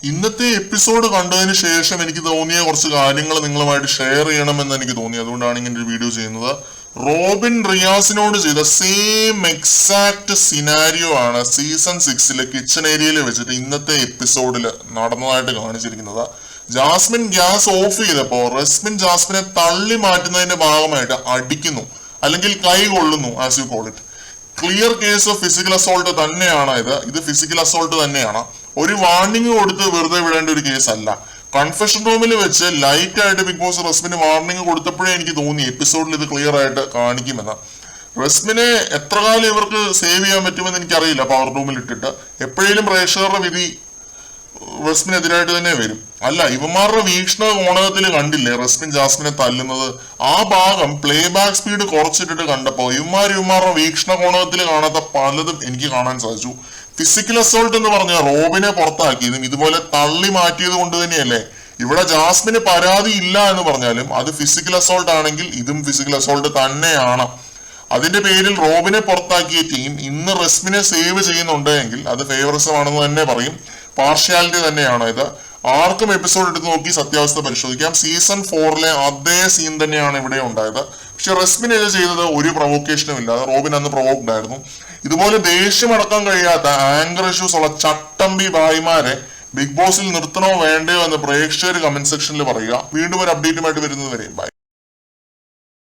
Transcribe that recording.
ഇന്നത്തെ എപ്പിസോഡ് കണ്ടതിന് ശേഷം എനിക്ക് തോന്നിയ കുറച്ച് കാര്യങ്ങൾ നിങ്ങളുമായിട്ട് ഷെയർ ചെയ്യണമെന്ന് എനിക്ക് തോന്നി. അതുകൊണ്ടാണ് ഇങ്ങനെ ഒരു വീഡിയോ ചെയ്യുന്നത്. റോബിൻ റിയാസിനോട് ചെയ്ത സെയിം എക്സാക്ട് സിനാരിയോ ആണ് സീസൺ 6 കിച്ചൺ ഏരിയയിൽ വെച്ചിട്ട് ഇന്നത്തെ എപ്പിസോഡിൽ നടന്നതായിട്ട് കാണിച്ചിരിക്കുന്നത്. ജാസ്മിൻ ഗ്യാസ് ഓഫ് ചെയ്തപ്പോ റസ്മിൻ ജാസ്മിനെ തള്ളി മാറ്റുന്നതിന്റെ ഭാഗമായിട്ട് അടിക്കുന്നു, അല്ലെങ്കിൽ കൈ കൊള്ളുന്നു, as you call it. Clear case of physical assault തന്നെയാണ് ഇത് ഫിസിക്കൽ അസോൾട്ട് തന്നെയാണ്. ഒരു വാർണിംഗ് കൊടുത്ത് വെറുതെ വിടേണ്ട ഒരു കേസ് അല്ല. കൺഫെഷൻ റൂമിൽ വെച്ച് ലൈറ്റ് ആയിട്ട് ബിഗ് ബോസ് റസ്മിന് വാർണിംഗ് കൊടുത്തപ്പോഴേ എനിക്ക് തോന്നി എപ്പിസോഡിൽ ഇത് ക്ലിയർ ആയിട്ട് കാണിക്കുമെന്ന്. റസ്മിനെ എത്ര കാലം ഇവർക്ക് സേവ് ചെയ്യാൻ പറ്റുമെന്ന് എനിക്കറിയില്ല. പവർ റൂമിൽ ഇട്ടിട്ട് എപ്പോഴേലും പ്രേക്ഷകരുടെ വിധി റസ്മിനെതിരായിട്ട് തന്നെ വരും. അല്ല, ഇവന്മാരുടെ വീക്ഷണ കോണകത്തിൽ കണ്ടില്ലേ റസ്മിൻ ജാസ്മിനെ തല്ലുന്നത്? ആ ഭാഗം പ്ലേ ബാക്ക് സ്പീഡ് കുറച്ചിട്ടിട്ട് കണ്ടപ്പോ ഇവന്മാരുടെ വീക്ഷണ കോണകത്തിൽ കാണാത്ത പലതും എനിക്ക് കാണാൻ സാധിച്ചു. ഫിസിക്കൽ അസോൾട്ട് എന്ന് പറഞ്ഞ റോബിനെ പുറത്താക്കിയതും ഇതുപോലെ തള്ളി മാറ്റിയത് കൊണ്ട് തന്നെയല്ലേ. ഇവിടെ ജാസ്മിന് പരാതി ഇല്ല എന്ന് പറഞ്ഞാലും അത് ഫിസിക്കൽ അസോൾട്ട് ആണെങ്കിൽ ഇതും ഫിസിക്കൽ അസോൾട്ട് തന്നെയാണ്. അതിന്റെ പേരിൽ റോബിനെ പുറത്താക്കിയ ടീം ഇന്ന് റസ്മിനെ സേവ് ചെയ്യുന്നുണ്ടെങ്കിൽ അത് ഫേവറിസം ആണെന്ന് തന്നെ പറയും. പാർഷ്യാലിറ്റി തന്നെയാണ് ഇത്. ആർക്കും എപ്പിസോഡ് എടുത്ത് നോക്കി സത്യാവസ്ഥ പരിശോധിക്കാം. സീസൺ 4 അതേ സീൻ തന്നെയാണ് ഇവിടെ ഉണ്ടായത്. പക്ഷെ റസ്മിൻ ഇത് ചെയ്തത് ഒരു പ്രൊവോക്കേഷനും ഇല്ലാതെ. റോബിൻ അന്ന് പ്രൊവോക്ഡ് ആയിരുന്നു. ഇതുപോലെ ദേഷ്യം അടക്കാൻ കഴിയാത്ത ആങ്കർ ഇഷ്യൂസ് ഉള്ള ചട്ടമ്പി ഭായിമാരെ ബിഗ് ബോസിൽ നിർത്തണോ വേണ്ടയോ എന്ന് പ്രേക്ഷകർ കമന്റ് സെക്ഷനിൽ പറയുക. വീണ്ടും ഒരു അപ്ഡേറ്റുമായിട്ട് വരുന്നത് വരെ ബൈ.